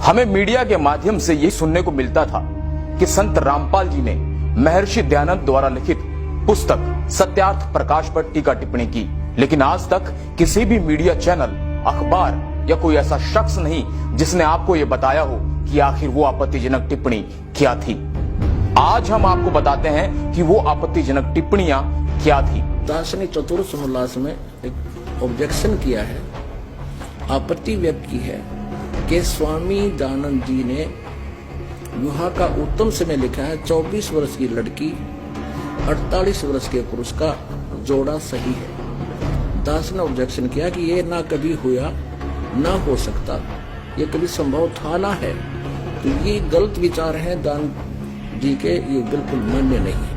हमें मीडिया के माध्यम से यही सुनने को मिलता था कि संत रामपाल जी ने महर्षि दयानंद द्वारा लिखित पुस्तक सत्यार्थ प्रकाश पर टीका टिप्पणी की, लेकिन आज तक किसी भी मीडिया चैनल, अखबार या कोई ऐसा शख्स नहीं जिसने आपको यह बताया हो कि आखिर वो आपत्तिजनक टिप्पणी क्या थी। आज हम आपको बताते हैं कि वो आपत्तिजनक टिप्पणियां क्या थी। दार्शनिक चतुर्थ उल्लास में एक ऑब्जेक्शन किया है, आपत्ति व्यक्त की है कि स्वामी दयानंद जी ने विवाह का उत्तम समय लिखा है। 24 वर्ष की लड़की 48 वर्ष के पुरुष का जोड़ा सही है। दास ने ऑब्जेक्शन किया कि ये ना कभी हुआ ना हो सकता, ये कभी संभव था ना है, तो ये गलत विचार है दान जी के, ये बिल्कुल मान्य नहीं है।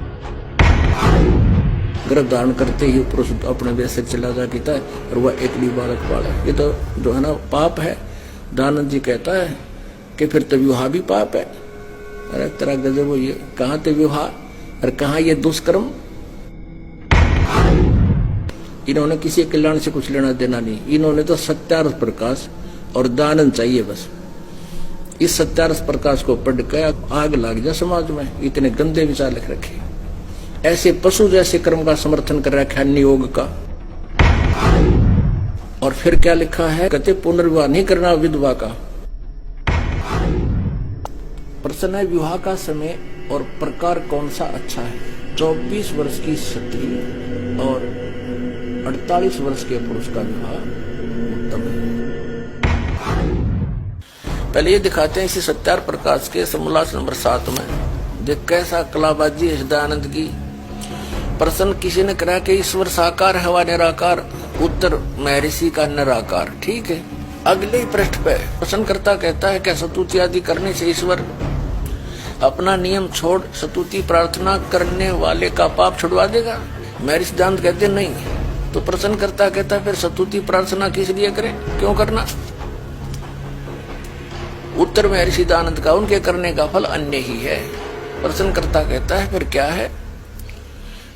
गर्भ धारण करते ही पुरुष अपने देश से चला जा पीता है और वह एकली बालक पाले, ये तो जो है ना पाप है। दयानंद जी कहता है कि फिर तो विवाह भी पाप है। अरे तेरा गजब हो, ये कहाँ तो विवाह और कहाँ ये दुष्कर्म। इन्होंने किसी कल्याण से कुछ लेना देना नहीं, इन्होंने तो सत्यार्थ प्रकाश और दयानंद चाहिए बस। इस सत्यार्थ प्रकाश को पढ़ कर आग लग जाए समाज में, इतने गंदे विचार लिख रखे, ऐसे पशु जैसे कर्म का समर्थन कर रखा है नियोग का। और फिर क्या लिखा है, कहते पुनर्विवाह नहीं करना विधवा का। प्रश्न है विवाह का समय और प्रकार कौन सा अच्छा है। 24 वर्ष की स्त्री और 48 वर्ष के पुरुष का विवाह उत्तम है। पहले ये दिखाते हैं इसी सत्यार्थ प्रकाश के समोल्लास नंबर 7 में, देख कैसा कलाबाजी है दयानंद की। प्रश्न किसी ने करा कि ईश्वर साकार है व निराकार, उत्तर महर्षि का निराकार। ठीक है, अगले ही पृष्ठ पे प्रश्नकर्ता कहता है क्या स्तुति आदि करने से ईश्वर अपना नियम छोड़ स्तुति प्रार्थना करने वाले का पाप छुड़वा देगा। महर्षि दयानंद कहते नहीं, तो प्रश्नकर्ता कहता फिर स्तुति प्रार्थना किस लिए करें, क्यों करना। उत्तर महर्षि दयानंद का उनके करने का फल अन्य ही है। प्रश्नकर्ता कहता है फिर क्या है।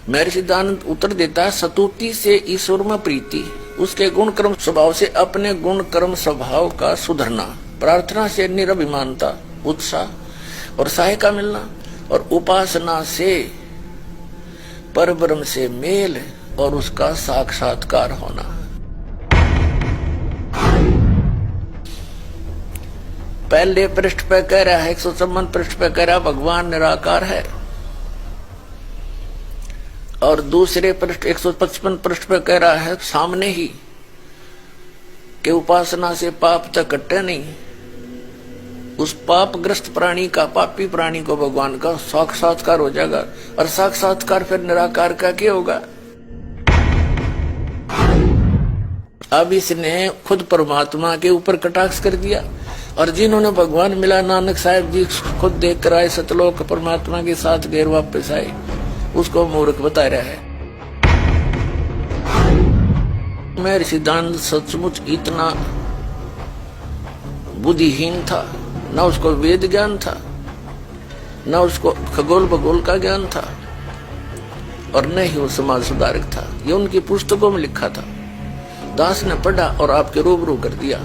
महर्षि दयानंद उत्तर देता है स्तुति से ईश्वर में प्रीति, उसके गुण कर्म स्वभाव से अपने गुण कर्म स्वभाव का सुधरना, प्रार्थना से निरभिमानता उत्साह और सहायता मिलना, और उपासना से परब्रह्म से मेल और उसका साक्षात्कार होना। पहले पृष्ठ पे कह रहा है 156 पृष्ठ पे कह रहा भगवान निराकार है, और दूसरे पृष्ठ 155 पृष्ठ पे कह रहा है सामने ही कि उपासना से पाप तक कटे नहीं। उस पापग्रस्त प्राणी का, पापी प्राणी को भगवान का साक्षात्कार हो जाएगा, और साक्षात्कार फिर निराकार का क्या होगा। अब इसने खुद परमात्मा के ऊपर कटाक्ष कर दिया, और जिन्होंने भगवान मिला, नानक साहब जी खुद देख कर आए सतलोक परमात्मा के साथ घेर वापस आए, उसको मूर्ख बता रहा है। महर्षि दयानंद सचमुच इतना बुद्धिहीन था, न उसको वेद ज्ञान था, न उसको खगोल भगोल का ज्ञान था, और न ही वो समाज सुधारक था। ये उनकी पुस्तकों में लिखा था, दास ने पढ़ा और आपके रूबरू कर दिया।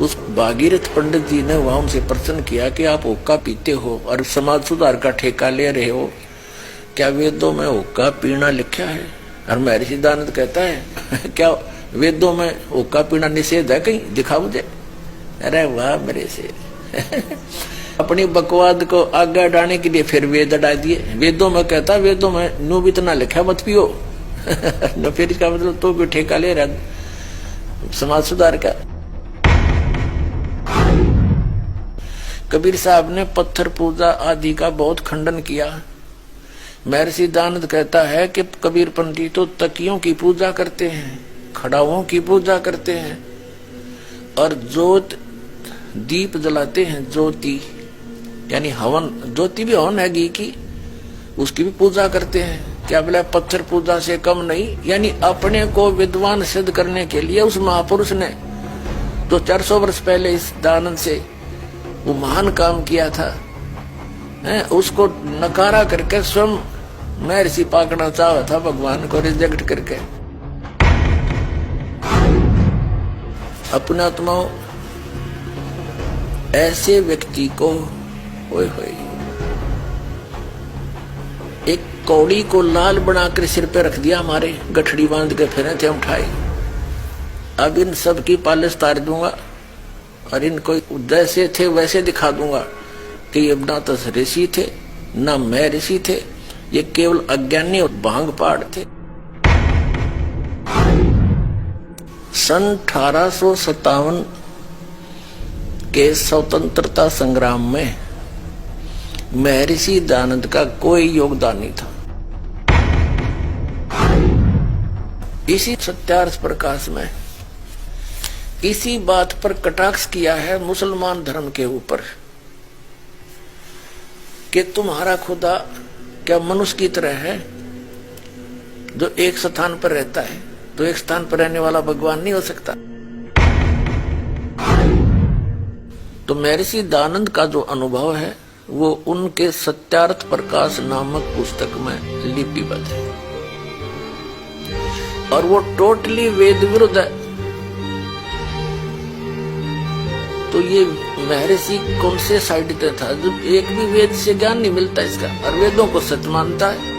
उस भागीरथ पंडित जी ने वहां उनसे प्रश्न किया कि आप हुक्का पीते हो और समाज सुधार का ठेका ले रहे हो, क्या वेदों में हुक्का पीना लिखा है। और महर्षि दयानंद कहता है क्या वेदों में हुक्का पीना निषेध है, कहीं दिखा मुझे। अरे वाह मेरे से अपनी बकवाद को आगे डालने के लिए फिर वेद हटा दिए। वेदों में कहता, वेदों में नो भी इतना लिखा मत पियो न, फिर इसका मतलब तो भी ठेका ले रहा समाज सुधार का। कबीर साहब ने पत्थर पूजा आदि का बहुत खंडन किया। महर्षि दयानंद कहता है कि कबीर पंडित तो तकियों की पूजा करते हैं, खड़ाओं की पूजा करते हैं, और ज्योत दीप जलाते हैं, ज्योति यानी हवन, ज्योति भी हवन है घी की, उसकी भी पूजा करते हैं। क्या बोला, पत्थर पूजा से कम नहीं। यानी अपने को विद्वान सिद्ध करने के लिए उस महापुरुष ने तो 400 वर्ष पहले इस दयानंद से वो महान काम किया था, उसको नकारा करके स्वयं महर्षि पाकना चाहा था भगवान को रिजेक्ट करके। अपनात्माओं, ऐसे व्यक्ति को होए एक कौड़ी को लाल बनाकर सिर पे रख दिया, हमारे गठड़ी बांध के फिर थे उठाए। अब इन सब की पालिश तार दूंगा और इनको जैसे थे वैसे दिखा दूंगा कि ये ना तो ऋषि थे ना मैं ऋषि थे, ये केवल अज्ञानी और भांग पाड़ थे। सन 1857 के स्वतंत्रता संग्राम में महर्षि दयानंद का कोई योगदान नहीं था। इसी सत्यार्थ प्रकाश में इसी बात पर कटाक्ष किया है मुसलमान धर्म के ऊपर कि तुम्हारा खुदा क्या मनुष्य की तरह है जो एक स्थान पर रहता है, तो एक स्थान पर रहने वाला भगवान नहीं हो सकता। तो महर्षि दयानंद का जो अनुभव है वो उनके सत्यार्थ प्रकाश नामक पुस्तक में लिपिबद्ध है और वो टोटली वेद विरुद्ध है। तो ये महर्षि कौन से साइड पे था? जब एक भी वेद से ज्ञान नहीं मिलता इसका, और वेदों को सत्य मानता है।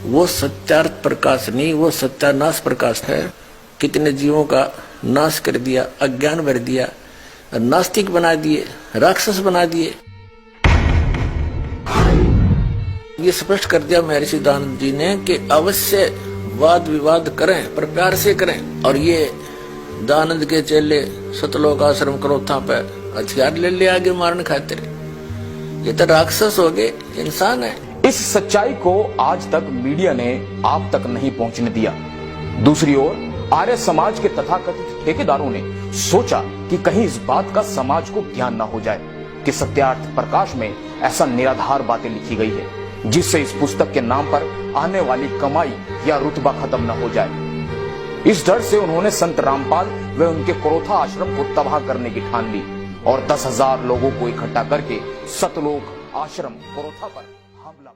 वो सत्यार्थ प्रकाश नहीं, वो सत्यानाश प्रकाश है। कितने जीवों का नाश कर दिया, अज्ञान भर दिया, नास्तिक बना दिए, राक्षस बना दिए। ये स्पष्ट कर दिया महर्षि दयानंद जी ने कि अवश्य वाद विवाद करें पर प्यार से करें। और ये दयानंद के चेले सतलोक आश्रम करोथा पे हथियार ले आगे मारने खातिर, ये तो राक्षस हो गए, इंसान है। इस सच्चाई को आज तक मीडिया ने आप तक नहीं पहुंचने दिया। दूसरी ओर आर्य समाज के तथाकथित ठेकेदारों ने सोचा कि कहीं इस बात का समाज को ज्ञान न हो जाए कि सत्यार्थ प्रकाश में ऐसा निराधार बातें लिखी गई है जिससे इस पुस्तक के नाम पर आने वाली कमाई या रुतबा खत्म न हो जाए। इस डर से उन्होंने संत रामपाल व उनके करोथा आश्रम को तबाह करने की ठान ली और 10,000 लोगों को इकट्ठा करके सतलोक आश्रम करोथा पर हमला